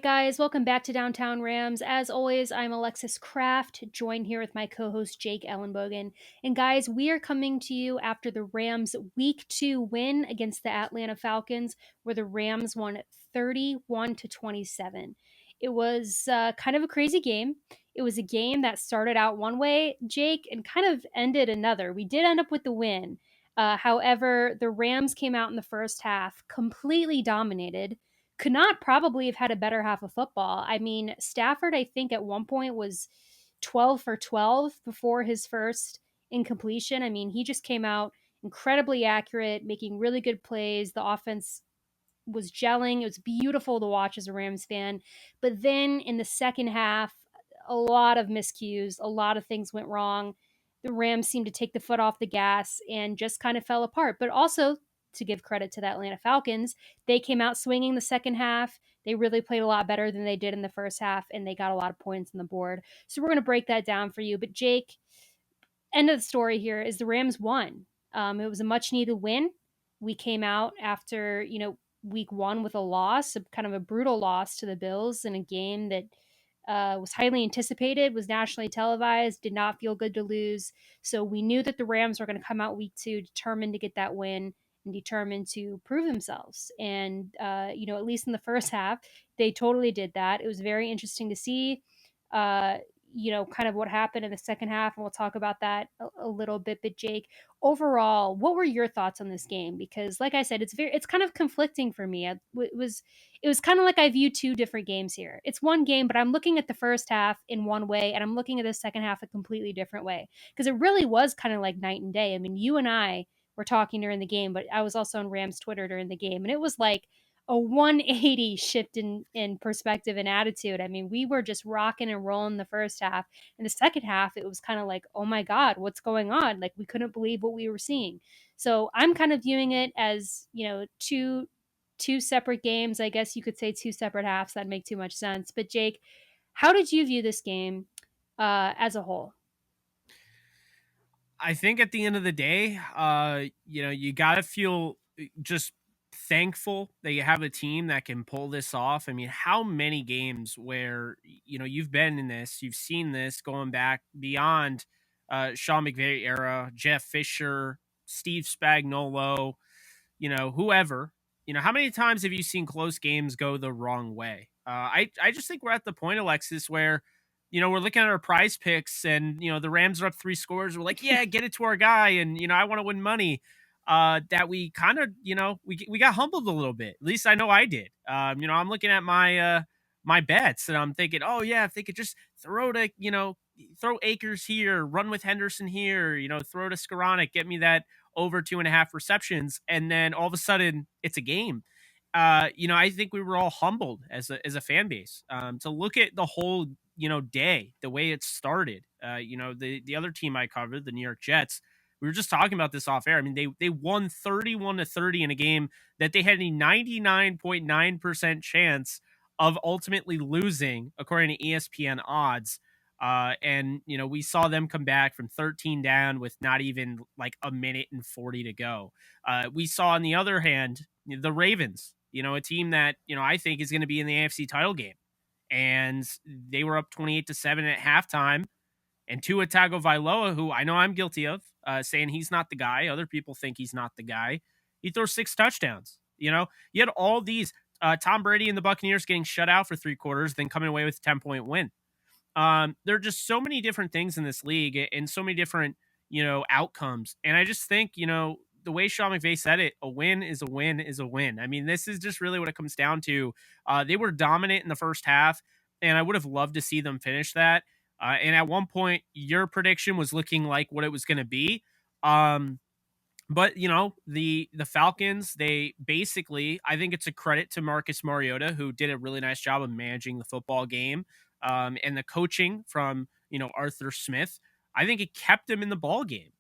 guys, welcome back to Downtown Rams. As always, I'm Alexis Kraft, joined here with my co-host Jake Ellenbogen. And guys, we are coming to you after the Rams' Week 2 win against the Atlanta Falcons, where the Rams won 31-27. It was kind of a crazy game. It was a game that started out one way, Jake, and kind of ended another. We did end up with the win. However, the Rams came out in the first half, completely dominated, could not probably have had a better half of football. I mean, Stafford, I think at one point was 12 for 12 before his first incompletion. I mean, he just came out incredibly accurate, making really good plays. The offense was gelling. It was beautiful to watch as a Rams fan. But then in the second half, a lot of miscues, a lot of things went wrong. The Rams seemed to take the foot off the gas and just kind of fell apart. But also, to give credit to the Atlanta Falcons, they came out swinging the second half. They really played a lot better than they did in the first half, and they got a lot of points on the board. So we're going to break that down for you. But Jake, end of the story here is the Rams won. It was a much needed win. We came out after, week 1 with a loss, kind of a brutal loss to the Bills in a game that was highly anticipated, was nationally televised, did not feel good to lose. So we knew that the Rams were going to come out week 2 determined to get that win and determined to prove themselves. And, at least in the first half, they totally did that. It was very interesting to see. Kind of what happened in the second half, and we'll talk about that a little bit. But Jake, overall, what were your thoughts on this game? Because, like I said, it's kind of conflicting for me. It was kind of like I view two different games here. It's one game, but I'm looking at the first half in one way, and I'm looking at the second half a completely different way. Because it really was kind of like night and day. I mean, you and I were talking during the game, but I was also on Rams Twitter during the game, and it was like a 180 shift in perspective and attitude. I mean, we were just rocking and rolling the first half. In the second half, it was kind of like, oh my God, what's going on? Like, we couldn't believe what we were seeing. So I'm kind of viewing it as, two separate games. I guess you could say two separate halves. That'd make too much sense. But Jake, how did you view this game as a whole? I think at the end of the day, you got to feel just thankful that you have a team that can pull this off. I mean, how many games where, you've been in this, you've seen this going back beyond Sean McVay era, Jeff Fisher, Steve Spagnuolo, whoever, how many times have you seen close games go the wrong way? I just think we're at the point, Alexis, where, we're looking at our prize picks and, the Rams are up 3 scores. We're like, yeah, get it to our guy. And, I want to win money. That we kind of, we got humbled a little bit. At least I know I did. I'm looking at my bets and I'm thinking, oh yeah, if they could just throw Akers here, run with Henderson here, throw to Skoranek, get me that over 2.5 receptions. And then all of a sudden it's a game. I think we were all humbled as a fan base to look at the whole, day, the way it started. The other team I covered, the New York Jets, we were just talking about this off air. I mean, they won 31-30 in a game that they had a 99.9% chance of ultimately losing, according to ESPN odds. And we saw them come back from 13 down with not even like a minute and 40 to go. We saw, on the other hand, the Ravens, a team that, I think is going to be in the AFC title game. And they were up 28-7 at halftime. And Tua Tagovailoa, who I know I'm guilty of saying he's not the guy. Other people think he's not the guy. He throws 6 touchdowns. You had all these Tom Brady and the Buccaneers getting shut out for 3 quarters, then coming away with a 10-point win. There are just so many different things in this league and so many different, outcomes. And I just think, the way Sean McVay said it, a win is a win is a win. I mean, this is just really what it comes down to. They were dominant in the first half, and I would have loved to see them finish that. And at one point, your prediction was looking like what it was going to be. But the Falcons, they basically, I think it's a credit to Marcus Mariota, who did a really nice job of managing the football game, and the coaching from Arthur Smith. I think it kept him in the ball game.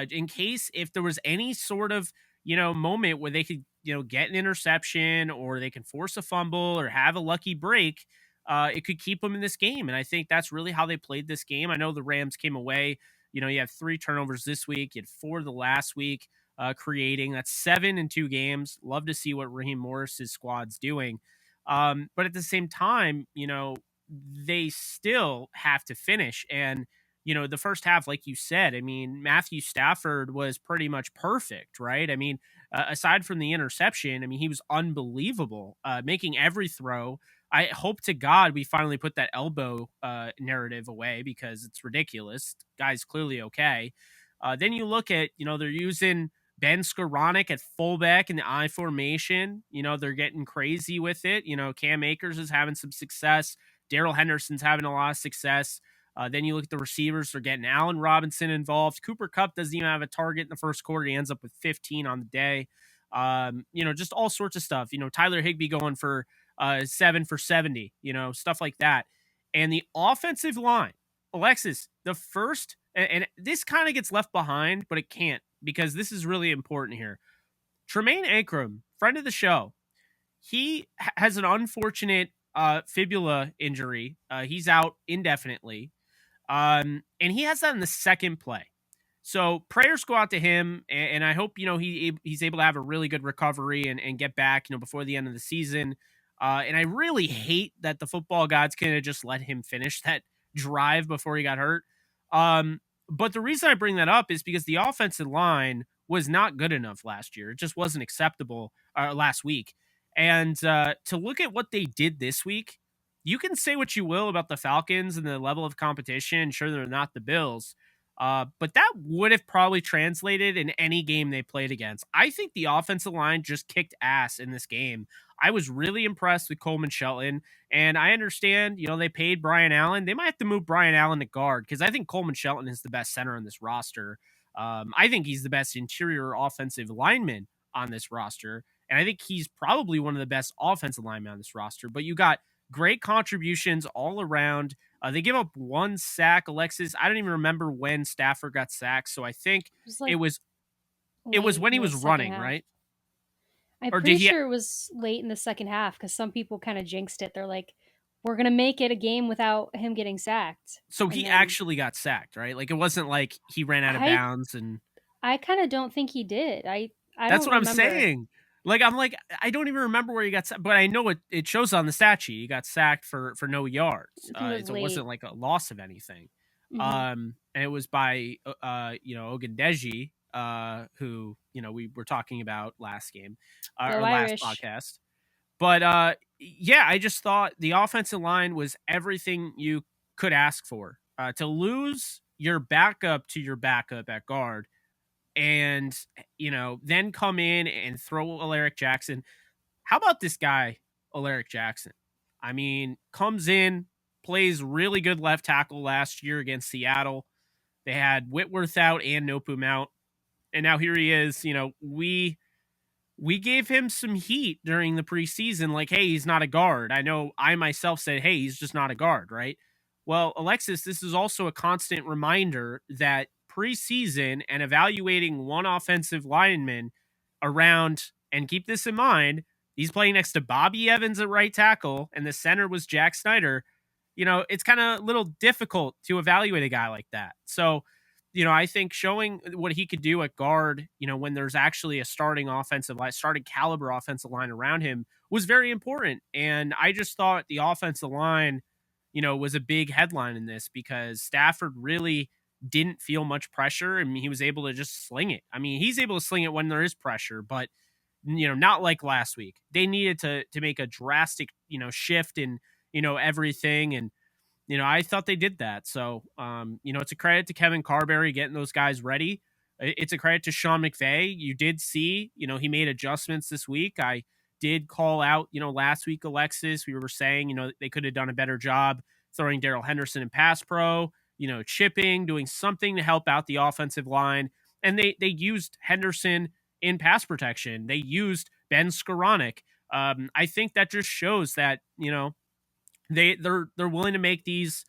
In case if there was any sort of moment where they could get an interception or they can force a fumble or have a lucky break, it could keep them in this game. And I think that's really how they played this game. I know the Rams came away. You have 3 turnovers this week. You had 4 the last week. Creating. That's 7 in 2 games. Love to see what Raheem Morris's squad's doing. But at the same time, they still have to finish. And, the first half, like you said, I mean, Matthew Stafford was pretty much perfect, right? I mean, aside from the interception, I mean, he was unbelievable, making every throw. I hope to God we finally put that elbow narrative away because it's ridiculous. Guy's clearly okay. Then you look at, they're using Ben Skoranek at fullback in the I formation. They're getting crazy with it. Cam Akers is having some success. Daryl Henderson's having a lot of success. Then you look at the receivers. They're getting Allen Robinson involved. Cooper Kupp doesn't even have a target in the first quarter. He ends up with 15 on the day. Just all sorts of stuff. Tyler Higbee going for 7 for 70, stuff like that. And the offensive line, Alexis, the first, and this kind of gets left behind, but it can't because this is really important here. Tremaine Ankrum, friend of the show, he has an unfortunate fibula injury. He's out indefinitely. And he has that in the second play. So prayers go out to him, and I hope he's able to have a really good recovery and get back before the end of the season. And I really hate that the football gods could have just let him finish that drive before he got hurt. But the reason I bring that up is because the offensive line was not good enough last year. It just wasn't acceptable last week. And to look at what they did this week, you can say what you will about the Falcons and the level of competition. Sure, they're not the Bills. But that would have probably translated in any game they played against. I think the offensive line just kicked ass in this game. I was really impressed with Coleman Shelton, and I understand, they paid Brian Allen. They might have to move Brian Allen to guard because I think Coleman Shelton is the best center on this roster. I think he's the best interior offensive lineman on this roster, and I think he's probably one of the best offensive linemen on this roster. But you got great contributions all around. They give up one sack, Alexis. I don't even remember when Stafford got sacked, so I think Like it was late when in he the was second running, half. right? I'm Or pretty did he? sure it was late in the second half because some people kind of jinxed it. They're like, we're going to make it a game without him getting sacked. So And he then actually got sacked, right? Like it wasn't like he ran out of I bounds, and I kind of don't think he did. I that's don't what I'm remember. saying. Like I'm like I don't even remember where he got sacked, but I know it shows on the stat sheet. He got sacked for no yards. I think it was So it wasn't late. like a loss of anything. Hmm. And it was by Ogundeji, who we were talking about last game, Go or last Irish. podcast. But yeah, I just thought the offensive line was everything you could ask for. To lose your backup to your backup at guard, and then come in and throw Alaric Jackson. How about this guy, Alaric Jackson? I mean, comes in, plays really good left tackle last year against Seattle. They had Whitworth out and Nopum out, and now here he is. We gave him some heat during the preseason, like, hey, he's not a guard. I know I myself said, hey, he's just not a guard, right? Well, Alexis, this is also a constant reminder that preseason and evaluating one offensive lineman around, and keep this in mind, he's playing next to Bobby Evans at right tackle, and the center was Jack Snyder. It's kind of a little difficult to evaluate a guy like that. So, I think showing what he could do at guard, when there's actually a starting offensive line, starting caliber offensive line around him was very important. And I just thought the offensive line, was a big headline in this because Stafford really didn't feel much pressure and he was able to just sling it. I mean, he's able to sling it when there is pressure, but not like last week. They needed to make a drastic, shift in, everything. And I thought they did that. So, it's a credit to Kevin Carberry getting those guys ready. It's a credit to Sean McVay. You did see, he made adjustments this week. I did call out, last week, Alexis. We were saying, they could have done a better job throwing Daryl Henderson in pass pro, chipping, doing something to help out the offensive line. And they used Henderson in pass protection. They used Ben Skoranek. I think that just shows that, they're willing to make these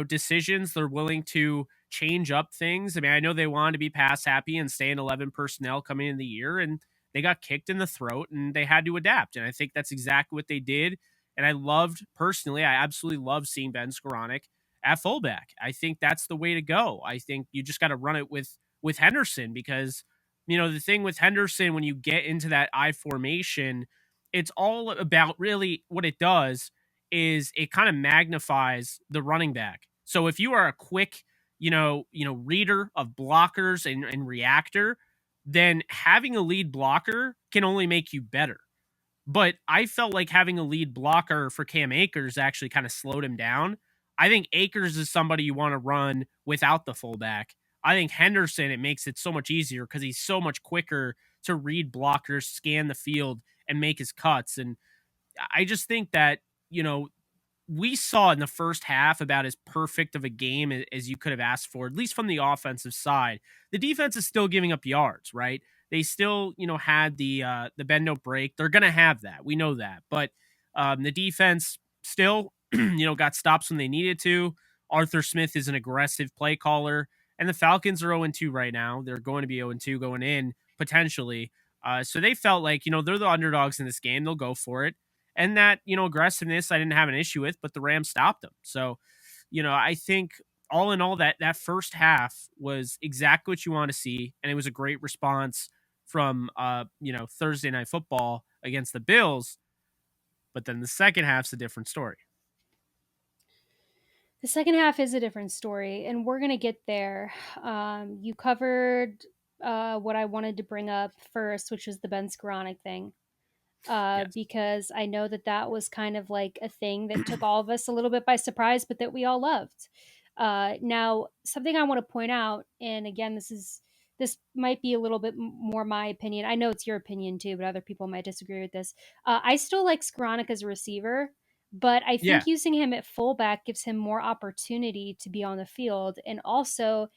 decisions. They're willing to change up things. I mean, I know they wanted to be pass happy and stay in 11 personnel coming in the year, and they got kicked in the throat and they had to adapt. And I think that's exactly what they did. And I absolutely love seeing Ben Skoranek at fullback. I think that's the way to go. I think you just got to run it with Henderson because the thing with Henderson, when you get into that I formation, it's all about really what it does is it kind of magnifies the running back. So if you are a quick, reader of blockers and reactor, then having a lead blocker can only make you better. But I felt like having a lead blocker for Cam Akers actually kind of slowed him down. I think Akers is somebody you want to run without the fullback. I think Henderson, it makes it so much easier because he's so much quicker to read blockers, scan the field, and make his cuts. And I just think that, we saw in the first half about as perfect of a game as you could have asked for, at least from the offensive side. The defense is still giving up yards, right? They still, had the bend no break. They're gonna have that. We know that. But the defense still, got stops when they needed to. Arthur Smith is an aggressive play caller, and the Falcons are 0-2 right now. They're going to be 0-2 going in potentially. So they felt like, they're the underdogs in this game. They'll go for it. And that, aggressiveness I didn't have an issue with, but the Rams stopped them. So, I think all in all that first half was exactly what you want to see. And it was a great response from, Thursday Night Football against the Bills. But then the second half's a different story. The second half is a different story, and we're going to get there. You covered what I wanted to bring up first, which was the Ben Skoranek thing. Yes. Because I know that was kind of like a thing that took all of us a little bit by surprise, but that we all loved. Now, something I want to point out, and again, this might be a little bit more my opinion. I know it's your opinion too, but other people might disagree with this. I still like Skoranek as a receiver, but I Yeah. think using him at fullback gives him more opportunity to be on the field, and also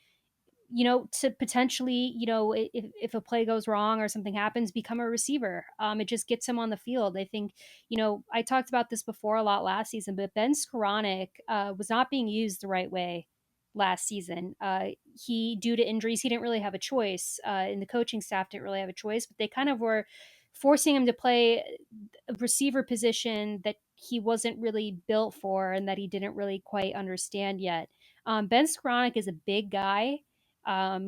to potentially, if a play goes wrong or something happens, become a receiver. It just gets him on the field. I think, I talked about this before a lot last season, but Ben Skoranek was not being used the right way last season. Due to injuries, he didn't really have a choice, and the coaching staff didn't really have a choice, but they kind of were forcing him to play a receiver position that he wasn't really built for and that he didn't really quite understand yet. Ben Skoranek is a big guy.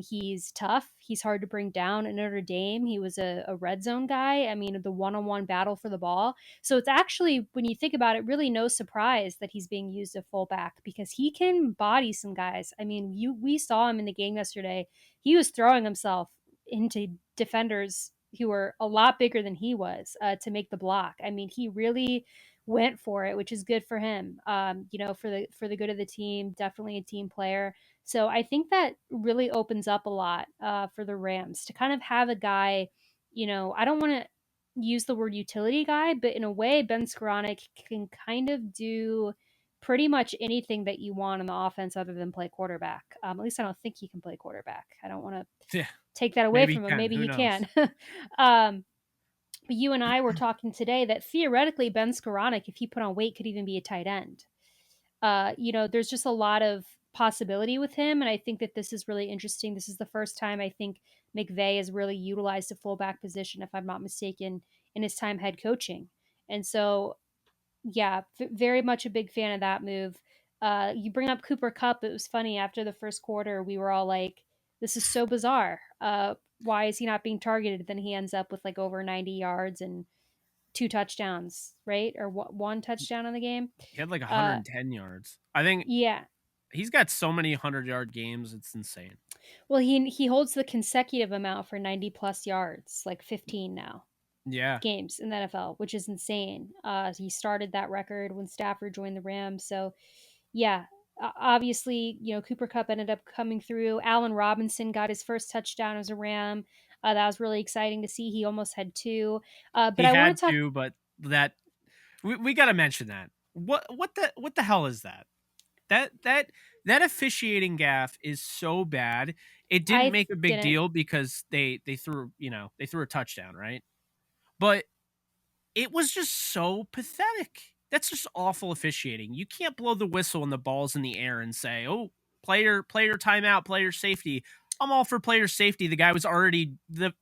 He's tough. He's hard to bring down. At Notre Dame, he was a red zone guy. I mean, the one-on-one battle for the ball. So it's actually, when you think about it, really no surprise that he's being used at fullback because he can body some guys. I mean, we saw him in the game yesterday. He was throwing himself into defenders who were a lot bigger than he was to make the block. I mean, he really went for it, which is good for him. For the good of the team, definitely a team player. So I think that really opens up a lot for the Rams to kind of have a guy, I don't want to use the word utility guy, but in a way, Ben Skoranek can kind of do pretty much anything that you want on the offense other than play quarterback. At least I don't think he can play quarterback. I don't want to Yeah. take that away Maybe he from him. can. Maybe Who he knows? can. But you and I were talking today that theoretically Ben Skoranek, if he put on weight, could even be a tight end. There's just a lot of possibility with him, and I think that this is really interesting. This is the first time I think McVay has really utilized a fullback position, if I'm not mistaken, in his time head coaching. And so, yeah, very much a big fan of that move. You bring up Cooper Kupp. It was funny after the first quarter, we were all like, "This is so bizarre. Why is he not being targeted?" Then he ends up with like over 90 yards and two touchdowns, right? Or one touchdown on the game. He had like Uh, 110 yards. I think yeah, he's got so many 100-yard games. It's insane. well, he holds the consecutive amount for 90 plus yards, like 15 now Yeah. games in the NFL, which is insane. He started that record when Stafford joined the Rams. So, yeah, obviously, Cooper Kupp ended up coming through. Allen Robinson got his first touchdown as a Ram. That was really exciting to see. He almost had two. But He I want had to talk. to, but that we got to mention that. What the hell is that? That officiating gaff is so bad. It didn't I make a big didn't. deal because they threw, they threw a touchdown, right? But it was just so pathetic. That's just awful officiating. You can't blow the whistle when the ball's in the air and say, "Oh, player timeout, player safety." I'm all for player safety. The guy was already the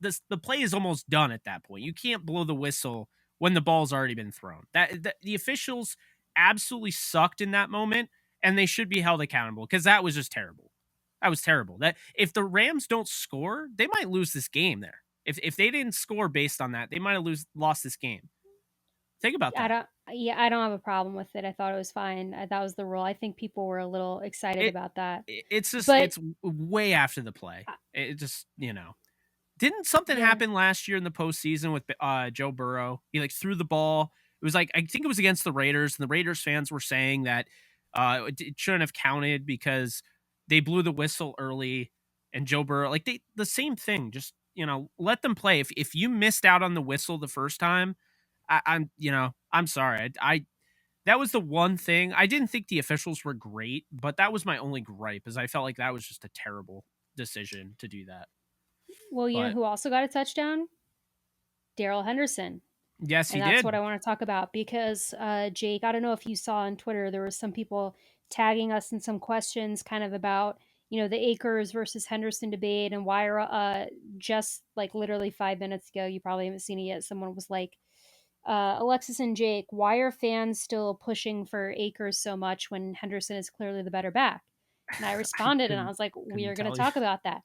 play is almost done at that point. You can't blow the whistle when the ball's already been thrown. The officials absolutely sucked in that moment, and they should be held accountable because that was just terrible. That was terrible. That if the Rams don't score, they might lose this game there. If they didn't score based on that, they might have lost this game. Think about I that. don't. Yeah, I don't have a problem with it. I thought it was fine. That was the rule. I think people were a little excited It about that, it's just but it's way after the play. It just didn't something yeah. happen last year in the postseason with Joe Burrow? He like threw the ball. It was like I think it was against the Raiders, and the Raiders fans were saying that it shouldn't have counted because they blew the whistle early, and Joe Burrow like the same thing. Just let them play. If you missed out on the whistle the first time, I'm sorry. I that was the one thing. I didn't think the officials were great, but that was my only gripe, is I felt like that was just a terrible decision to do that. Well, you know But who also got a touchdown? Daryl Henderson. yes, And he that's what did. I want to talk about because, Jake, I don't know if you saw on Twitter, there were some people tagging us in some questions kind of about, the Akers versus Henderson debate and why are, just like literally 5 minutes ago, you probably haven't seen it yet. Someone was like, Alexis and Jake, why are fans still pushing for Akers so much when Henderson is clearly the better back? And I I responded and I was like, we couldn't are going to tell you. talk about that.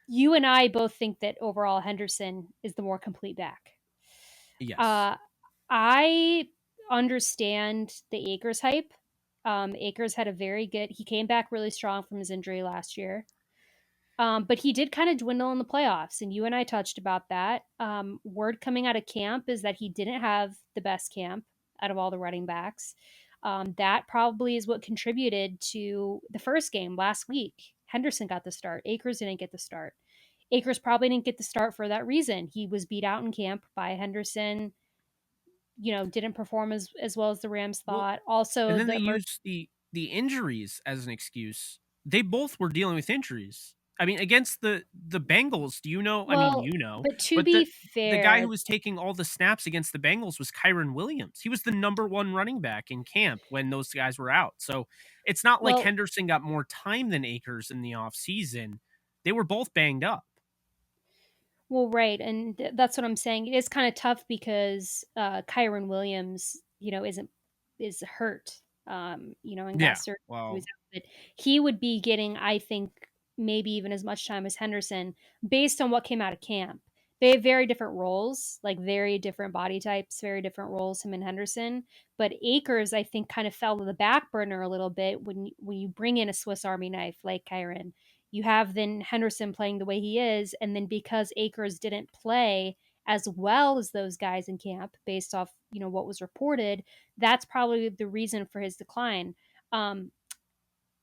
You and I both think that overall Henderson is the more complete back. Yes. Uh, I understand the Akers hype. Akers had a very good. He came back really strong from his injury last year. But he did kind of dwindle in the playoffs, and you and I touched about that. Word coming out of camp is that he didn't have the best camp out of all the running backs. That probably is what contributed to the first game last week. Henderson got the start. Akers didn't get the start. Akers probably didn't get the start for that reason. He was beat out in camp by Henderson. Didn't perform as well as the Rams Well, thought. and Also, then they used the injuries as an excuse. They both were dealing with injuries. I mean, against the Bengals, do you know? I mean, well, but to but be the guy who fair, was taking all the snaps against the Bengals was Kyron Williams. He was the number one running back in camp when those guys were out. So it's not like well, Henderson got more time than Akers in the offseason. They were both banged up. Well, right, and that's what I'm saying. It is kind of tough because Kyron Williams, is hurt, and got Yeah. surgery. He was Well, out, but he would be getting, I think, maybe even as much time as Henderson, based on what came out of camp. They have very different roles, like very different body types, very different roles. Him and Henderson, but Akers, I think, kind of fell to the back burner a little bit when you bring in a Swiss Army knife like Kyron. You have then Henderson playing the way he is, and then because Akers didn't play as well as those guys in camp, based off what was reported, that's probably the reason for his decline. Um,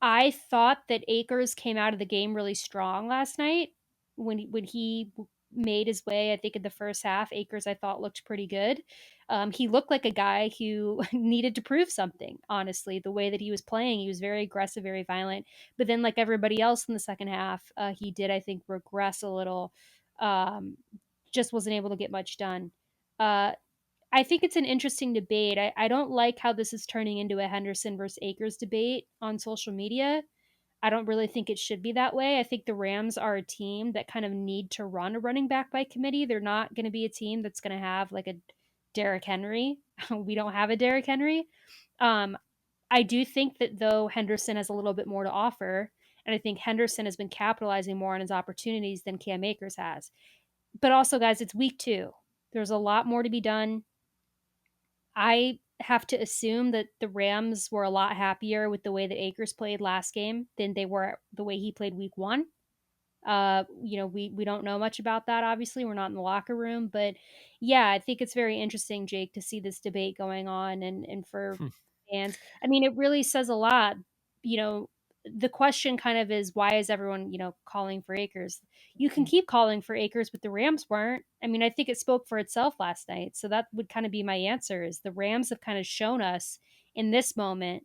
I thought that Akers came out of the game really strong last night when he made his way. I think in the first half, Akers I thought looked pretty good. He looked like a guy who needed to prove something. Honestly, the way that he was playing, he was very aggressive, very violent. But then, like everybody else in the second half, he did I think regress a little. Um, just wasn't able to get much done. Uh, I think it's an interesting debate. I don't like how this is turning into a Henderson versus Akers debate on social media. I don't really think it should be that way. I think the Rams are a team that kind of need to run a running back by committee. They're not going to be a team that's going to have like a Derrick Henry. We don't have a Derrick Henry. Um, I do think that though Henderson has a little bit more to offer, and I think Henderson has been capitalizing more on his opportunities than Cam Akers has. But also, guys, it's week 2. There's a lot more to be done. I have to assume that the Rams were a lot happier with the way that Akers played last game than they were the way he played week 1. We don't know much about that. Obviously, we're not in the locker room, but yeah, I think it's very interesting, Jake, to see this debate going on, and for fans. I mean, it really says a lot. You know, the question kind of is why is everyone calling for Akers? You can keep calling for Akers, but the Rams weren't. I mean, I think it spoke for itself last night. So that would kind of be my answer: is the Rams have kind of shown us in this moment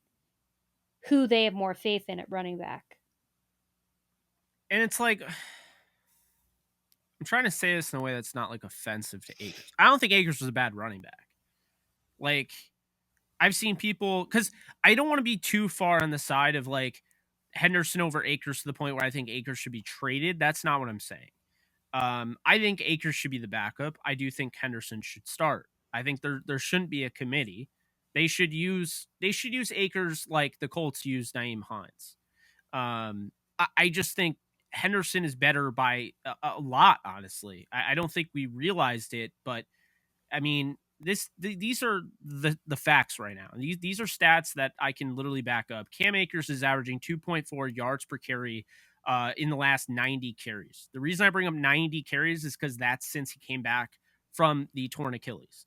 who they have more faith in at running back. and it's like I'm trying to say this in a way that's not like offensive to Akers. I don't think Akers was a bad running back. Like I've seen people because I don't want to be too far on the side of like Henderson over Akers to the point where I think Akers should be traded. That's not what I'm saying. I think Akers should be the backup. I do think Henderson should start. I think there shouldn't be a committee. They should use Akers like the Colts use Naeem Hines. I just think Henderson is better by a lot. Honestly, I don't think we realized it, but I mean, these are the facts right now. These are stats that I can literally back up. Cam Akers is averaging 2.4 yards per carry in the last 90 carries. The reason I bring up 90 carries is because that's since he came back from the torn Achilles.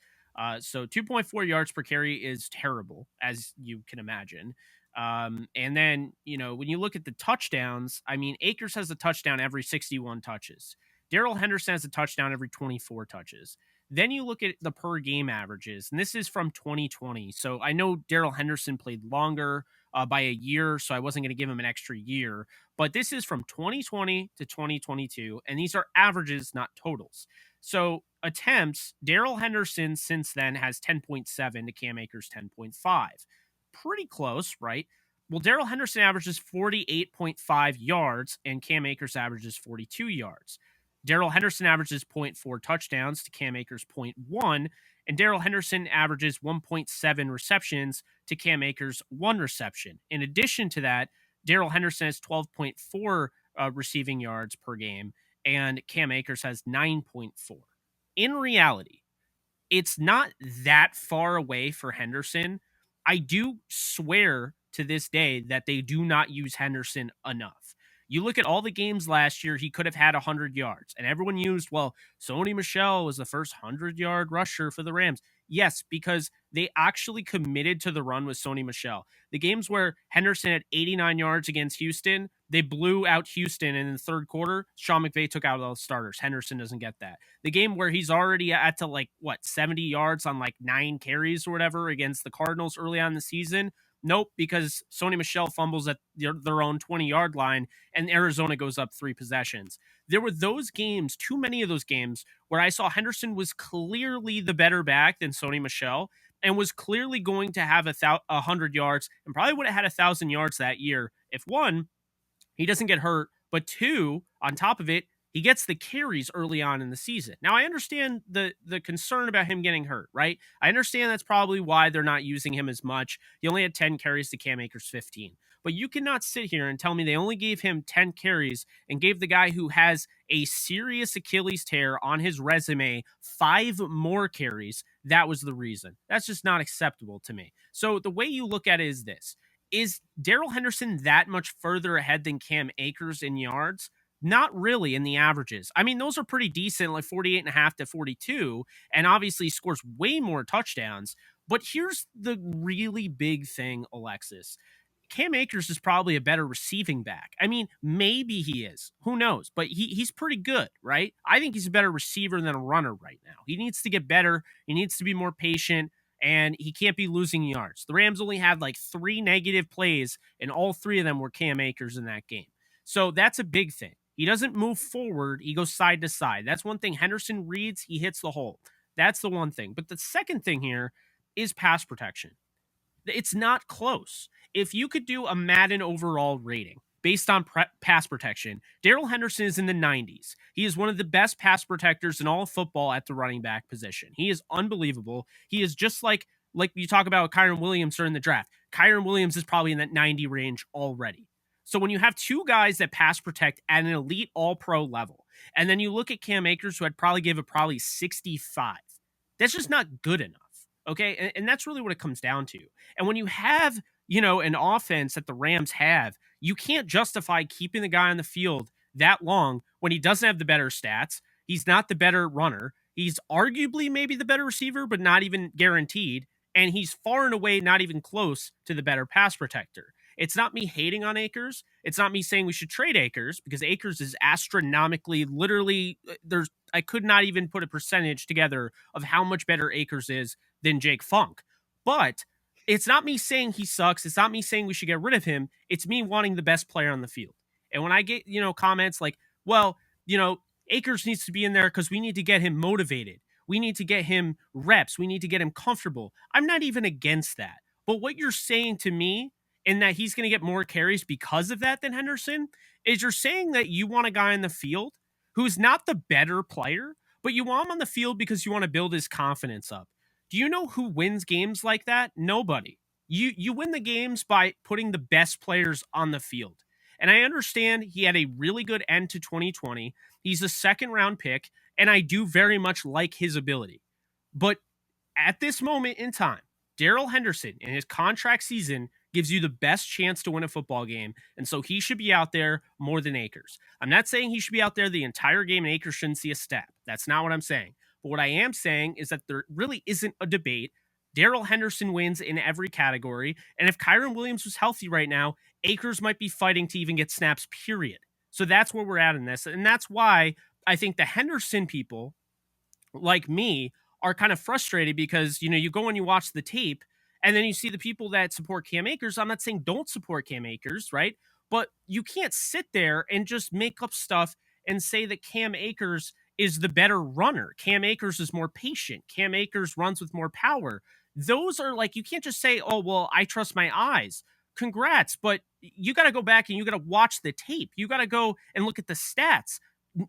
So 2.4 yards per carry is terrible, as you can imagine. And then, when you look at the touchdowns, I mean, Akers has a touchdown every 61 touches. Darrell Henderson has a touchdown every 24 touches. Then you look at the per game averages, and this is from 2020. So I know Darrell Henderson played longer by a year, so I wasn't going to give him an extra year. But this is from 2020 to 2022, and these are averages, not totals. So attempts, Darrell Henderson since then has 10.7 to Cam Akers 10.5. Pretty close, right? Well, Darrell Henderson averages 48.5 yards, and Cam Akers averages 42 yards. Darrell Henderson averages 0.4 touchdowns to Cam Akers 0.1, and Darrell Henderson averages 1.7 receptions to Cam Akers 1 reception. In addition to that, Darrell Henderson has 12.4 receiving yards per game, and Cam Akers has 9.4. In reality, it's not that far away for Henderson. I do swear to this day that they do not use Henderson enough. You look at all the games last year, he could have had 100 yards. And everyone used, well, Sony Michel was the first 100-yard rusher for the Rams. Yes, because they actually committed to the run with Sony Michel. The games where Henderson had 89 yards against Houston, they blew out Houston, and in the third quarter, Sean McVay took out all the starters. Henderson doesn't get that. The game where he's already at to 70 yards on 9 carries or whatever against the Cardinals early on in the season, nope, because Sony Michel fumbles at their own 20-yard line, and Arizona goes up 3 possessions. There were those games, too many of those games, where I saw Henderson was clearly the better back than Sony Michel and was clearly going to have 100 yards and probably would have had 1,000 yards that year if, one, he doesn't get hurt, but two, on top of it, he gets the carries early on in the season. Now, I understand the concern about him getting hurt, right? I understand that's probably why they're not using him as much. He only had 10 carries to Cam Akers 15. But you cannot sit here and tell me they only gave him 10 carries and gave the guy who has a serious Achilles tear on his resume 5 more carries. That was the reason. That's just not acceptable to me. So the way you look at it is this. Is Darrell Henderson that much further ahead than Cam Akers in yards? Not really in the averages. I mean, those are pretty decent, like 48.5 to 42, and obviously scores way more touchdowns. But here's the really big thing, Alexis. Cam Akers is probably a better receiving back. I mean, maybe he is. Who knows? But he's pretty good, right? I think he's a better receiver than a runner right now. He needs to get better. He needs to be more patient, and he can't be losing yards. The Rams only had 3 negative plays, and all 3 of them were Cam Akers in that game. So that's a big thing. He doesn't move forward. He goes side to side. That's one thing. Henderson reads, he hits the hole. That's the one thing. But the second thing here is pass protection. It's not close. If you could do a Madden overall rating based on pass protection, Darrell Henderson is in the 90s. He is one of the best pass protectors in all of football at the running back position. He is unbelievable. He is just like you talk about Kyren Williams during the draft. Kyren Williams is probably in that 90 range already. So when you have 2 guys that pass protect at an elite all-pro level, and then you look at Cam Akers, who I'd probably give a 65, that's just not good enough. Okay, and that's really what it comes down to. And when you have, an offense that the Rams have, you can't justify keeping the guy on the field that long when he doesn't have the better stats. He's not the better runner. He's arguably maybe the better receiver, but not even guaranteed. And he's far and away not even close to the better pass protector. It's not me hating on Akers. It's not me saying we should trade Akers, because Akers is astronomically, literally, I could not even put a percentage together of how much better Akers is than Jake Funk. But it's not me saying he sucks. It's not me saying we should get rid of him. It's me wanting the best player on the field. And when I get, comments like, well, Akers needs to be in there because we need to get him motivated. We need to get him reps. We need to get him comfortable. I'm not even against that. But what you're saying to me, in that he's going to get more carries because of that than Henderson, is you're saying that you want a guy in the field who's not the better player, but you want him on the field because you want to build his confidence up. Do you know who wins games like that? Nobody. You win the games by putting the best players on the field. And I understand he had a really good end to 2020. He's a second-round pick, and I do very much like his ability. But at this moment in time, Darrell Henderson in his contract season gives you the best chance to win a football game. And so he should be out there more than Akers. I'm not saying he should be out there the entire game and Akers shouldn't see a step. That's not what I'm saying. But what I am saying is that there really isn't a debate. Darrell Henderson wins in every category. And if Kyren Williams was healthy right now, Akers might be fighting to even get snaps, period. So that's where we're at in this. And that's why I think the Henderson people, like me, are kind of frustrated because, you go and you watch the tape and then you see the people that support Cam Akers. I'm not saying don't support Cam Akers, right? But you can't sit there and just make up stuff and say that Cam Akers is the better runner. Cam Akers is more patient. Cam Akers runs with more power. Those are like, you can't just say, oh, well, I trust my eyes. Congrats. But you got to go back and you got to watch the tape. You got to go and look at the stats.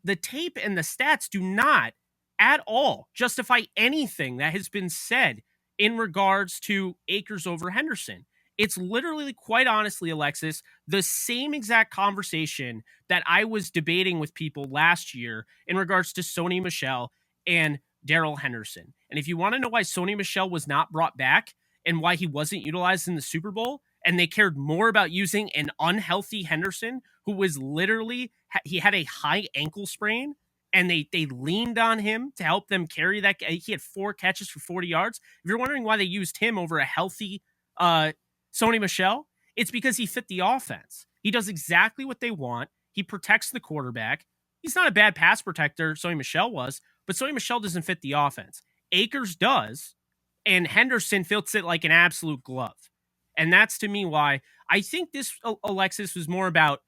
The tape and the stats do not at all justify anything that has been said in regards to Akers over Henderson. It's literally, quite honestly, Alexis, the same exact conversation that I was debating with people last year in regards to Sony Michel and Darrell Henderson. And if you want to know why Sony Michel was not brought back and why he wasn't utilized in the Super Bowl, and they cared more about using an unhealthy Henderson who was literally, he had a high ankle sprain, and they leaned on him to help them carry that. He had 4 catches for 40 yards. If you're wondering why they used him over a healthy Sony Michel, it's because he fit the offense. He does exactly what they want. He protects the quarterback. He's not a bad pass protector, Sony Michel was, but Sony Michel doesn't fit the offense. Akers does, and Henderson fits it like an absolute glove. And that's, to me, why I think this, Alexis, was more about,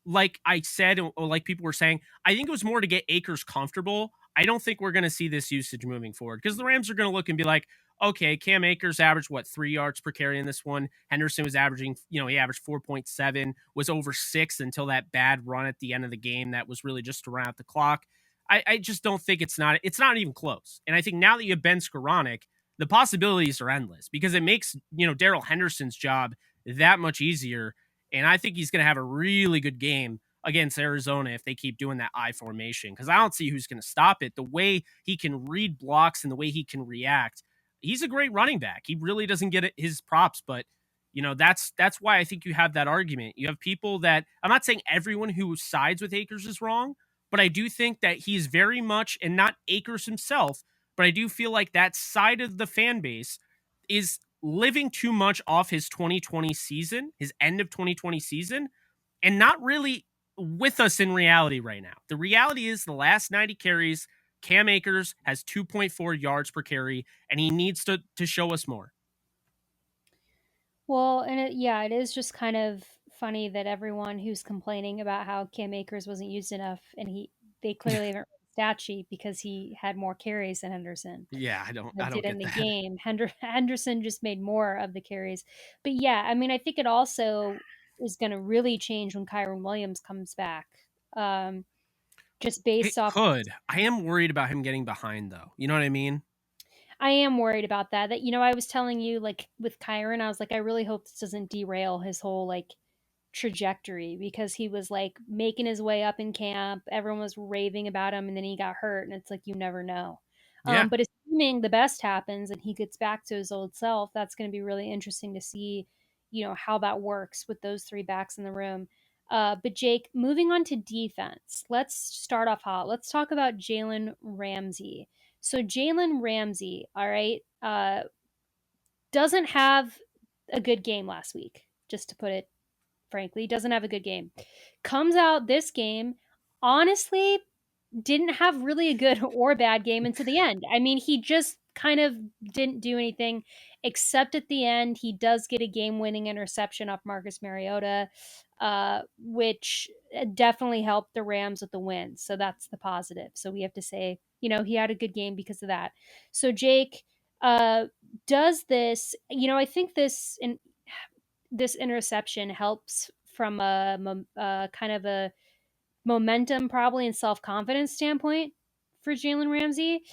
like I said, or like people were saying, I think it was more to get Akers comfortable. I don't think we're going to see this usage moving forward because the Rams are going to look and be like, okay, Cam Akers averaged 3 yards per carry in this one. Henderson was averaging, he averaged 4.7, was over 6 until that bad run at the end of the game that was really just to run out the clock. I just don't think it's not even close. And I think now that you have Ben Skoranek, the possibilities are endless because it makes, Darrell Henderson's job that much easier. And I think he's going to have a really good game against Arizona if they keep doing that I formation, because I don't see who's going to stop it. The way he can read blocks and the way he can react, he's a great running back. He really doesn't get his props, but that's why I think you have that argument. You have people that, I'm not saying everyone who sides with Akers is wrong, but I do think that he's very much, and not Akers himself, but I do feel like that side of the fan base is living too much off his 2020 season, his end of 2020 season, and not really with us in reality right now. The reality is the last 90 carries, Cam Akers has 2.4 yards per carry, and he needs to show us more. Well, and it is just kind of funny that everyone who's complaining about how Cam Akers wasn't used enough, and they clearly haven't read the stat sheet because he had more carries than Henderson. Yeah, I don't Did in get the that. game. Henderson just made more of the carries. But yeah, I mean, I think it also is going to really change when Kyren Williams comes back. Just It based off, could. I am worried about him getting behind, though. You know what I mean? I am worried about that. That I was telling you, like with Kyren, I was like, I really hope this doesn't derail his whole trajectory, because he was like making his way up in camp. Everyone was raving about him, and then he got hurt, and it's like you never know. Yeah. But assuming the best happens and he gets back to his old self, that's going to be really interesting to see, how that works with those 3 backs in the room. But Jake, moving on to defense, let's start off hot. Let's talk about Jalen Ramsey. So Jalen Ramsey, all right, doesn't have a good game last week, just to put it frankly, doesn't have a good game. Comes out this game, honestly, didn't have really a good or bad game into the end. I mean, he just kind of didn't do anything except at the end. He does get a game winning interception off Marcus Mariota, which definitely helped the Rams with the win. So that's the positive. So we have to say, he had a good game because of that. So, Jake, does this, I think this interception helps from a kind of a momentum, probably, and self confidence standpoint for Jalen Ramsey.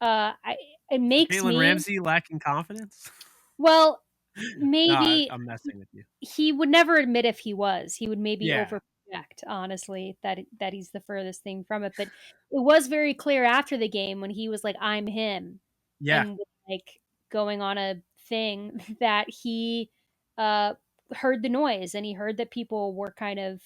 It makes Jalen me, Ramsey lacking confidence? well, No, maybe I'm messing with you. he would never admit if he was. He would maybe Yeah. overproject, honestly, that he's the furthest thing from it. But it was very clear after the game when he was like, "I'm him," Yeah. and like going on a thing that he uh, heard the noise, and he heard that people were kind of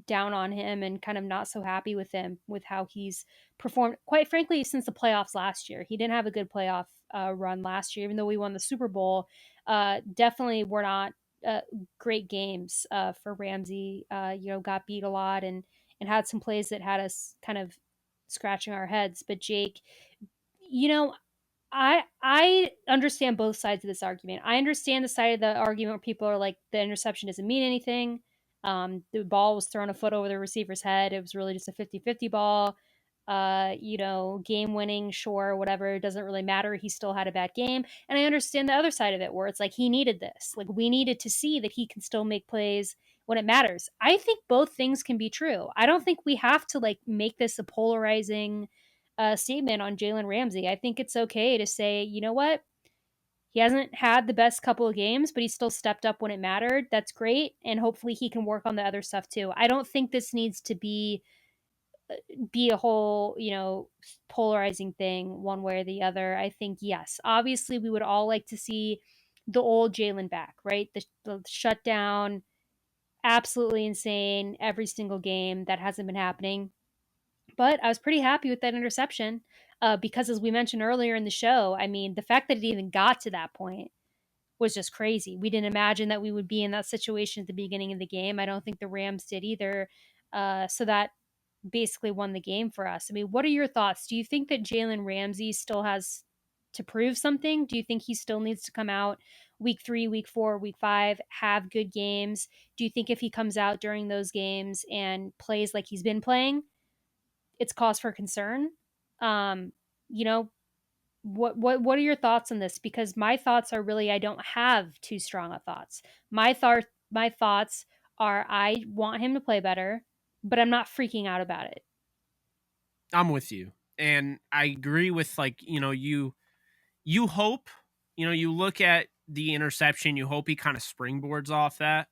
down on him and kind of not so happy with him with how he's performed. Quite frankly, since the playoffs last year, he didn't have a good playoff run last year, even though we won the Super Bowl. Definitely were not uh, great games for Ramsey. Got beat a lot and had some plays that had us kind of scratching our heads. But Jake, you know, I understand both sides of this argument. I understand the side of the argument where people are like, the interception doesn't mean anything. The ball was thrown a foot over the receiver's head. It was really just a 50-50 ball. Game winning, sure, whatever. It doesn't really matter. He still had a bad game. And I understand the other side of it where it's like he needed this. Like we needed to see that he can still make plays when it matters. I think both things can be true. I don't think we have to like make this a polarizing statement on Jalen Ramsey. I think it's okay to say, you know what? He hasn't had the best couple of games, but he still stepped up when it mattered. That's great. And hopefully he can work on the other stuff too. I don't think this needs to be a whole, polarizing thing one way or the other. I think, yes, obviously we would all like to see the old Jalen back, right? The shutdown, absolutely insane every single game. That hasn't been happening. But I was pretty happy with that interception because, as we mentioned earlier in the show, I mean, the fact that it even got to that point was just crazy. We didn't imagine that we would be in that situation at the beginning of the game. I don't think the Rams did either. So that basically won the game for us. I mean, what are your thoughts? Do you think that Jalen Ramsey still has to prove something? Do you think he still needs to come out week 3, week 4, week 5, have good games? Do you think if he comes out during those games and plays like he's been playing, it's cause for concern? Um, you know, what are your thoughts on this? Because my thoughts are really, I don't have too strong of thoughts. My thoughts are, I want him to play better, but I'm not freaking out about it. I'm with you. And I agree with like, you hope, you look at the interception, you hope he kind of springboards off that.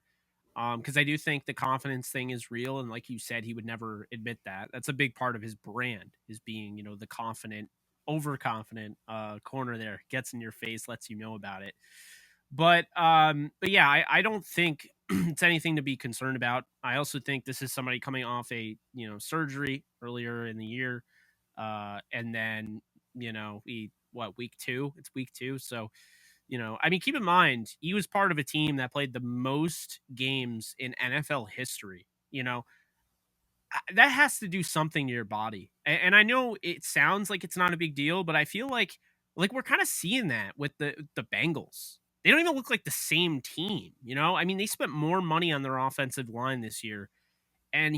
Because I do think the confidence thing is real, and like you said, he would never admit that. That's a big part of his brand, is being, the confident, overconfident corner there, gets in your face, lets you know about it. But yeah, I don't think it's anything to be concerned about. I also think this is somebody coming off a surgery earlier in the year, and then week 2? It's week 2, so I mean, keep in mind, he was part of a team that played the most games in NFL history. That has to do something to your body. And I know it sounds like it's not a big deal, but I feel like we're kind of seeing that with the Bengals. They don't even look like the same team. I mean, they spent more money on their offensive line this year, and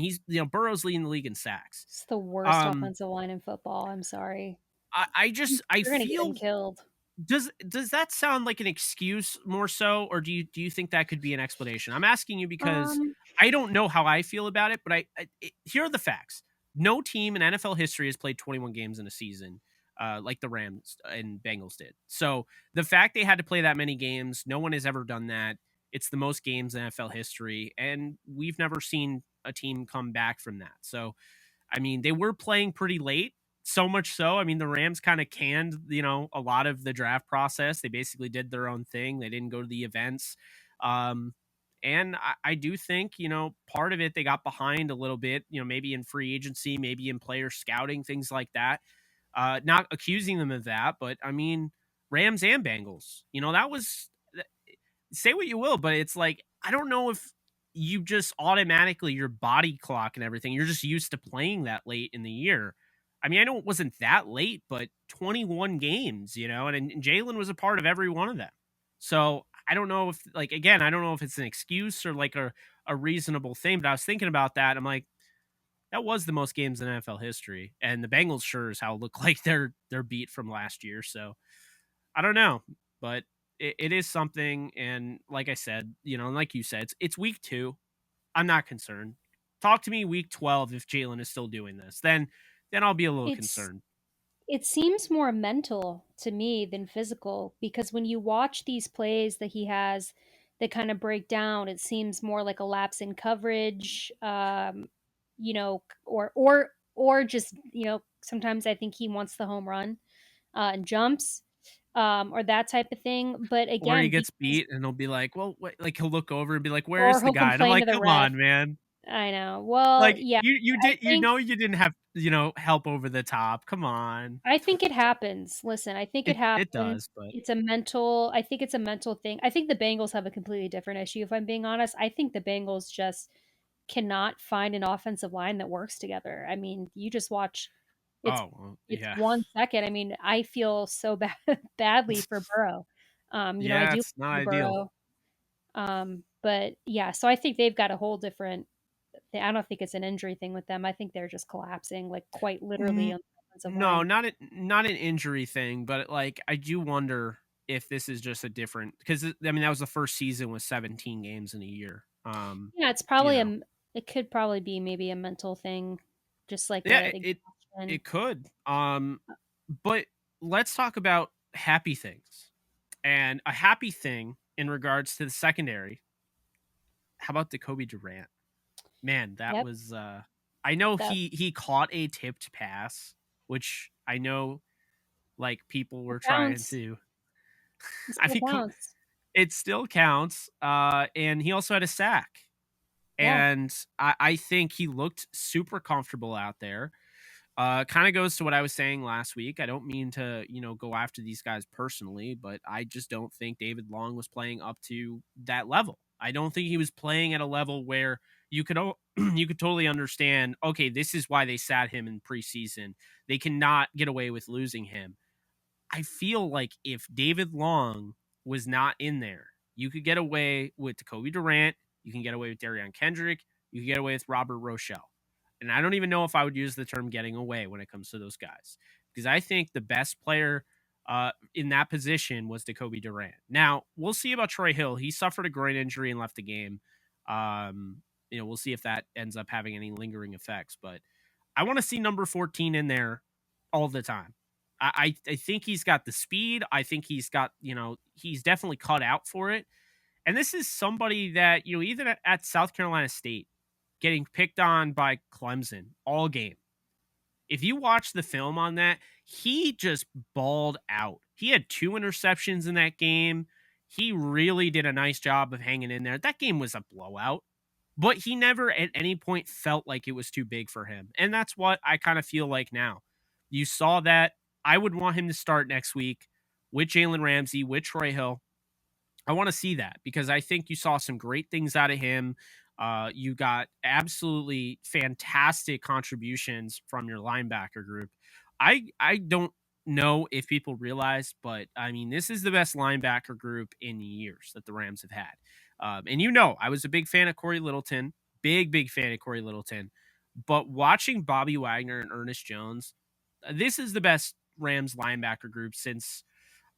Burrow's leading the league in sacks. It's the worst Um, offensive line in football. I'm sorry. I You're gonna get him feel. killed. Does that sound like an excuse more so, or do you think that could be an explanation? I'm asking you because Um, I don't know how I feel about it, but here are the facts. No team in NFL history has played 21 games in a season, like the Rams and Bengals did. So the fact they had to play that many games, no one has ever done that. It's the most games in NFL history, and we've never seen a team come back from that. So I mean, they were playing pretty late, so much so. I mean, the Rams kind of canned, a lot of the draft process. They basically did their own thing. They didn't go to the events. Um, and I do think, part of it, they got behind a little bit, maybe in free agency, maybe in player scouting, things like that. Not accusing them of that, but I mean, Rams and Bengals, that was, say what you will, but it's like, I don't know if you just automatically, your body clock and everything, you're just used to playing that late in the year. I mean, I know it wasn't that late, but 21 games, and Jalen was a part of every one of them. So I don't know if, like, again, I don't know if it's an excuse or like a reasonable thing, but I was thinking about that. I'm like, that was the most games in NFL history, and the Bengals sure as hell look like they're beat from last year. So I don't know, but it is something. And like I said, and like you said, it's week 2. I'm not concerned. Talk to me week 12 if Jalen is still doing this. Then I'll be a little it's concerned. it seems more mental to me than physical, because when you watch these plays that he has that kind of break down, it seems more like a lapse in coverage, or just, sometimes I think he wants the home run and jumps. or that type of thing. But Or he again, gets because beat and he'll be like, well, wait, like he'll look over and be like, where or is the he'll guy? And I'm complain to like, the come ref. on, man. I know. Well, Like yeah, you I did, think you didn't have, help over the top. Come on. I think it happens. Listen, I think it It happens. does, but I think it's a mental thing. I think the Bengals have a completely different issue, if I'm being honest. I think the Bengals just cannot find an offensive line that works together. I mean, you just watch it's oh well, it's yeah. 1 second. I mean, I feel so bad badly for Burrow. I Yeah, do it's not for ideal. Burrow. But yeah, so I think they've got a whole different I don't think it's an injury thing with them. I think they're just collapsing, like, quite literally on the offensive No, line. not an injury thing, but like I do wonder if this is just a different because I mean that was the first season with 17 games in a year. Yeah, it's You probably know, it could probably be maybe a mental thing, just like yeah, a it exhaustion. could. But let's talk about happy things and a happy thing in regards to the secondary. How about Jacoby Durant? Man, that Yep, was. I know that he caught a tipped pass, which I know like people were trying counts. to It I still think counts. it still counts. And he also had a sack. Yeah. And I think he looked super comfortable out there. Kind of goes to what I was saying last week. I don't mean to, go after these guys personally, but I just don't think David Long was playing up to that level. I don't think he was playing at a level where you could you could totally understand, okay, this is why they sat him in preseason. They cannot get away with losing him. I feel like if David Long was not in there, you could get away with Jacoby Durant, you can get away with Darion Kendrick, you can get away with Robert Rochelle. And I don't even know if I would use the term getting away when it comes to those guys because I think the best player in that position was Jacoby Durant. Now, we'll see about Troy Hill. He suffered a groin injury and left the game. We'll see if that ends up having any lingering effects, but I want to see number 14 in there all the time. I think he's got the speed. I think he's got, he's definitely cut out for it. And this is somebody that, even at South Carolina State, getting picked on by Clemson all game. If you watch the film on that, he just balled out. He had 2 interceptions in that game. He really did a nice job of hanging in there. That game was a blowout, but he never at any point felt like it was too big for him. And that's what I kind of feel like now. You saw that. I would want him to start next week with Jalen Ramsey, with Troy Hill. I want to see that because I think you saw some great things out of him. You got absolutely fantastic contributions from your linebacker group. I don't know if people realize, but I mean, this is the best linebacker group in years that the Rams have had. And I was a big fan of Corey Littleton, big fan of Corey Littleton. But watching Bobby Wagner and Ernest Jones, this is the best Rams linebacker group since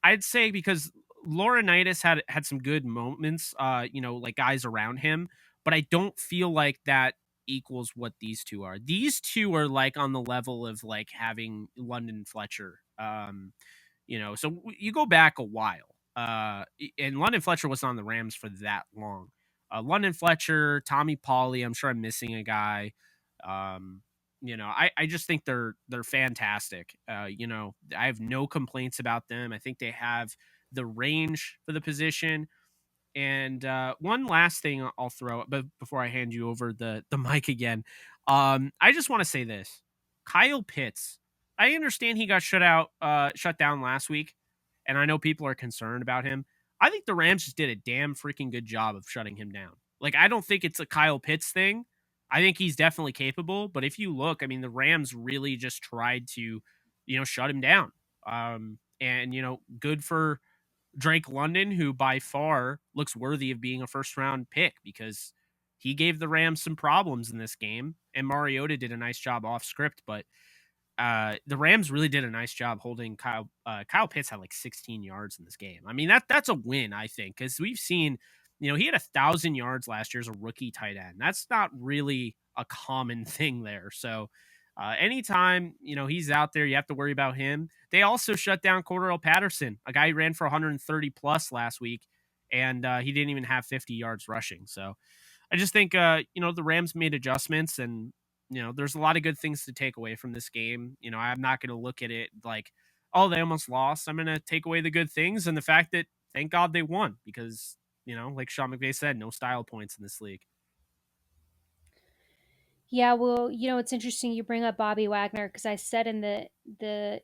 I'd say because Laurinaitis had some good moments, like guys around him, but I don't feel like that equals what these two are. These two are like on the level of like having London Fletcher. So you go back a while. And London Fletcher was on the Rams for that long. London Fletcher, Tommy Pauly, I'm sure I'm missing a guy. I just think they're fantastic. I have no complaints about them. I think they have the range for the position. And one last thing I'll throw, but before I hand you over the mic again, I just want to say this: Kyle Pitts. I understand he got shut down last week, and I know people are concerned about him. I think the Rams just did a damn freaking good job of shutting him down. Like, I don't think it's a Kyle Pitts thing. I think he's definitely capable, but if you look, I mean, the Rams really just tried to, shut him down. And good for Drake London, who by far looks worthy of being a first round pick because he gave the Rams some problems in this game. And Mariota did a nice job off script, but the Rams really did a nice job holding Kyle Pitts had like 16 yards in this game. I mean, that's a win, I think, because we've seen, he had 1,000 yards last year as a rookie tight end. That's not really a common thing there. So anytime, he's out there, you have to worry about him. They also shut down Cordell Patterson, a guy who ran for 130 plus last week, and he didn't even have 50 yards rushing. So I just think, the Rams made adjustments and, there's a lot of good things to take away from this game. I'm not going to look at it like, oh, they almost lost, I'm going to take away the good things and the fact that thank God they won because, like Sean McVay said, no style points in this league. Yeah, well, it's interesting you bring up Bobby Wagner because I said in the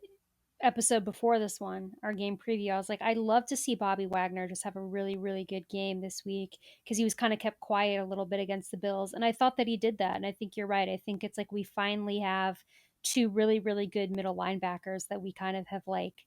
episode before this one, our game preview, I was like, I'd love to see Bobby Wagner just have a really, really good game this week because he was kind of kept quiet a little bit against the Bills. And I thought that he did that. And I think you're right. I think it's like we finally have two really, really good middle linebackers that we kind of have like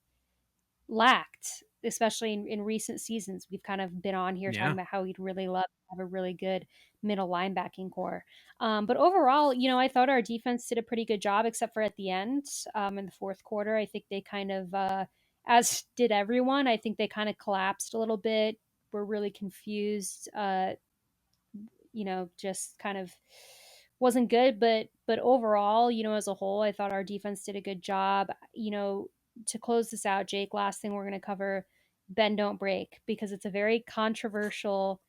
lacked, especially in recent seasons. We've kind of been on here talking Yeah. about how we'd really love to have a really good middle linebacking core. But overall, I thought our defense did a pretty good job, except for at the end in the fourth quarter. I think they kind of, as did everyone, I think they kind of collapsed a little bit. We're really confused. Just kind of wasn't good. But overall, as a whole, I thought our defense did a good job. To close this out, Jake, last thing we're going to cover, bend don't break, because it's a very controversial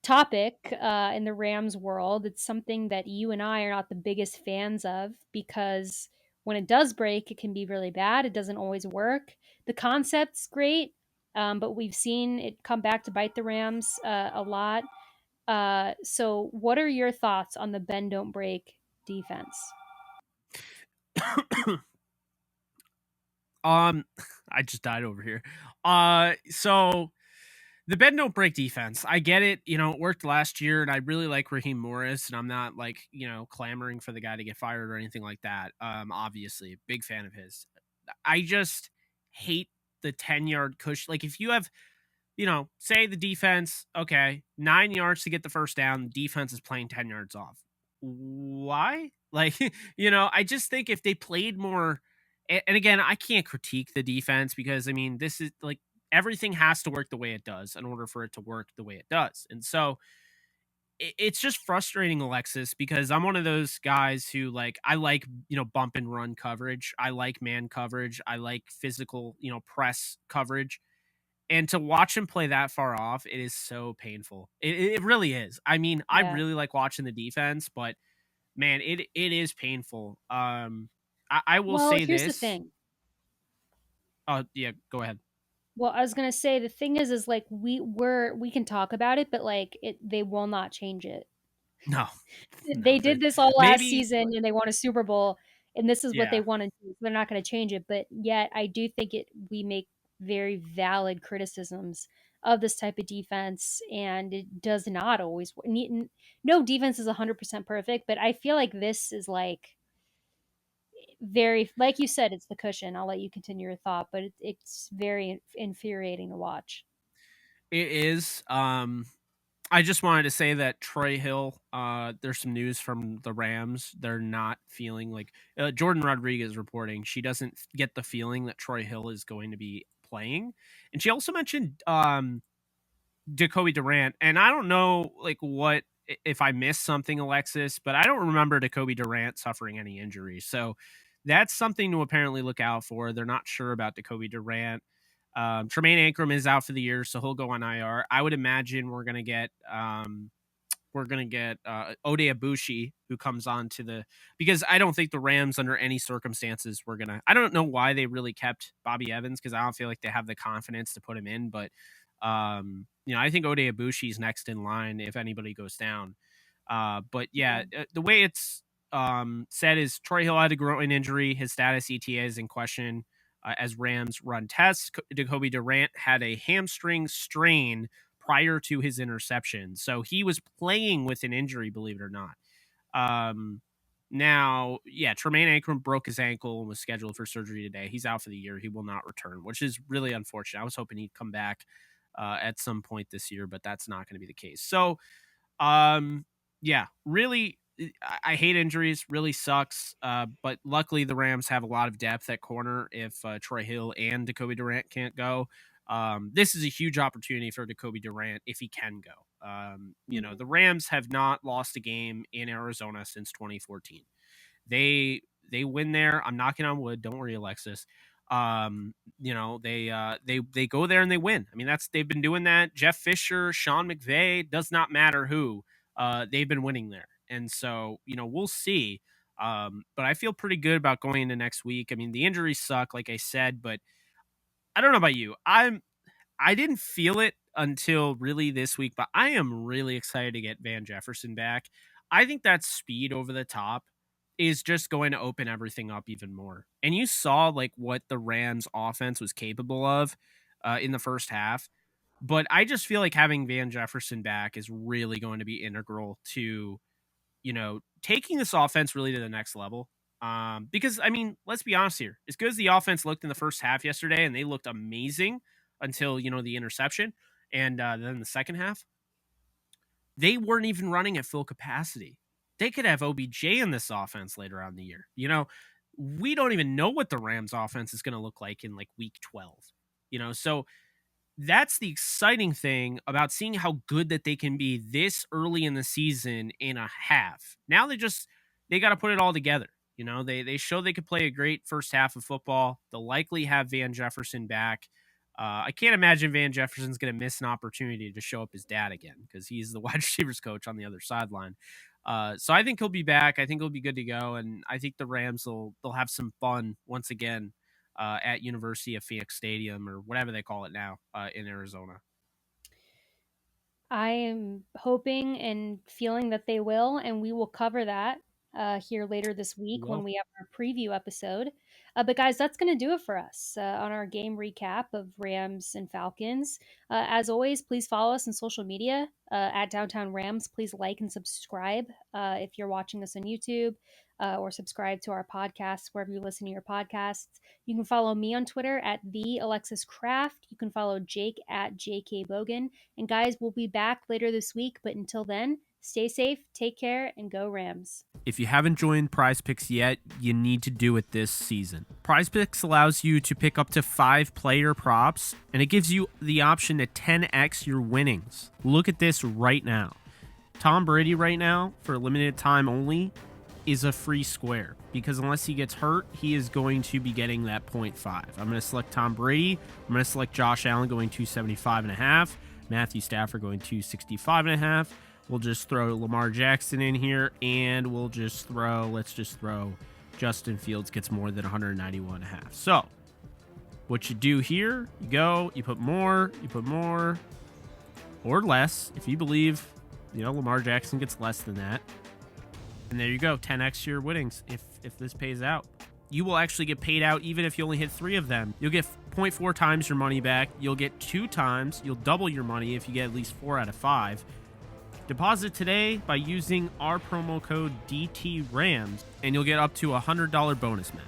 topic in the Rams world. It's something that you and I are not the biggest fans of because when it does break, it can be really bad. It doesn't always work. The concept's great, but we've seen it come back to bite the Rams a lot. So, what are your thoughts on the bend don't break defense? um, I just died over here. So the bend don't break defense, I get it. It worked last year, and I really like Raheem Morris, and I'm not like clamoring for the guy to get fired or anything like that. Obviously, big fan of his. I just hate the 10-yard cushion. Like if you have say the defense, okay, 9 yards to get the first down, the defense is playing 10 yards off. Why? Like, I just think if they played more, and again, I can't critique the defense because, I mean, this is like everything has to work the way it does in order for it to work the way it does. And so it's just frustrating, Alexis, because I'm one of those guys who I like, bump and run coverage. I like man coverage. I like physical, press coverage, and to watch him play that far off, it is so painful. It really is. I mean, I Yeah. really like watching the defense, but man, it is painful. I will Well, say here's the this. thing. Oh yeah, go ahead. Well, I was gonna say the thing is like we can talk about it, but like they will not change it. No, no, They did this all last maybe season and they won a Super Bowl, and this is what they yeah. want to do. They're not going to change it, but yet I do think we make very valid criticisms of this type of defense, and it does not always work. No defense is 100% perfect, but I feel like this is like very, like you said, it's the cushion. I'll let you continue your thought, but it's very infuriating to watch. It is. I just wanted to say that Troy Hill, there's some news from the Rams. They're not feeling like Jordan Rodriguez reporting. She doesn't get the feeling that Troy Hill is going to be playing. And she also mentioned Jacoby Durant. And I don't know if I missed something, Alexis, but I don't remember Jacoby Durant suffering any injuries. So that's something to apparently look out for. They're not sure about Jacoby Durant. Tremaine Ankrum is out for the year, so he'll go on IR. I would imagine we're gonna get Ode Ibushi, who comes on to because I don't think the Rams under any circumstances I don't know why they really kept Bobby Evans, because I don't feel like they have the confidence to put him in, but I think Ode Ibushi is next in line if anybody goes down. But yeah, the way it's said is Troy Hill had a groin injury. His status ETA is in question as Rams run tests. Jacoby Durant had a hamstring strain prior to his interception, so he was playing with an injury, believe it or not. Now, yeah, Tremaine Ankrum broke his ankle and was scheduled for surgery today. He's out for the year. He will not return, which is really unfortunate. I was hoping he'd come back at some point this year, but that's not going to be the case. So, yeah, really, I hate injuries. Really sucks. But luckily, the Rams have a lot of depth at corner. If Troy Hill and Jacoby Durant can't go, this is a huge opportunity for Jacoby Durant if he can go. Mhm. The Rams have not lost a game in Arizona since 2014. They win there. I'm knocking on wood. Don't worry, Alexis. They go there and they win. I mean, they've been doing that. Jeff Fisher, Sean McVay, does not matter who. They've been winning there. And so, we'll see. But I feel pretty good about going into next week. I mean, the injuries suck, like I said, but I don't know about you. I didn't feel it until really this week, but I am really excited to get Van Jefferson back. I think that speed over the top is just going to open everything up even more. And you saw like what the Rams offense was capable of in the first half. But I just feel like having Van Jefferson back is really going to be integral to, taking this offense really to the next level. Because I mean, let's be honest here. As good as the offense looked in the first half yesterday, and they looked amazing until the interception, and then the second half, they weren't even running at full capacity. They could have OBJ in this offense later on in the year. We don't even know what the Rams offense is going to look like in like week 12. So that's the exciting thing about seeing how good that they can be this early in the season in a half. Now they got to put it all together. They show they could play a great first half of football. They'll likely have Van Jefferson back. I can't imagine Van Jefferson's going to miss an opportunity to show up his dad again because he's the wide receivers coach on the other sideline. So I think he'll be back. I think he'll be good to go, and I think the Rams they'll have some fun once again at University of Phoenix Stadium or whatever they call it now in Arizona. I am hoping and feeling that they will, and we will cover that here later this week when we have our preview episode. But guys, that's going to do it for us on our game recap of Rams and Falcons. As always, please follow us on social media at Downtown Rams. Please like and subscribe if you're watching us on YouTube. Or subscribe to our podcast wherever you listen to your podcasts. You can follow me on Twitter at the Alexis Kraft. You can follow Jake at JKBogan. And guys, we'll be back later this week. But until then, stay safe, take care, and go Rams. If you haven't joined Prize Picks yet, you need to do it this season. Prize Picks allows you to pick up to 5 player props, and it gives you the option to 10x your winnings. Look at this right now. Tom Brady right now, for a limited time only, is a free square because unless he gets hurt, he is going to be getting that 0.5. I'm going to select Tom Brady. I'm going to select Josh Allen going 275.5. Matthew Stafford going 265.5. We'll just throw Lamar Jackson in here, and let's just throw Justin Fields gets more than 191.5. So what you do here, you put more or less if you believe, Lamar Jackson gets less than that. And there you go, 10x your winnings if this pays out. You will actually get paid out even if you only hit 3 of them. You'll get 0.4 times your money back. You'll get 2 times. You'll double your money if you get at least 4 out of 5. Deposit today by using our promo code DTRAMS, and you'll get up to a $100 bonus match.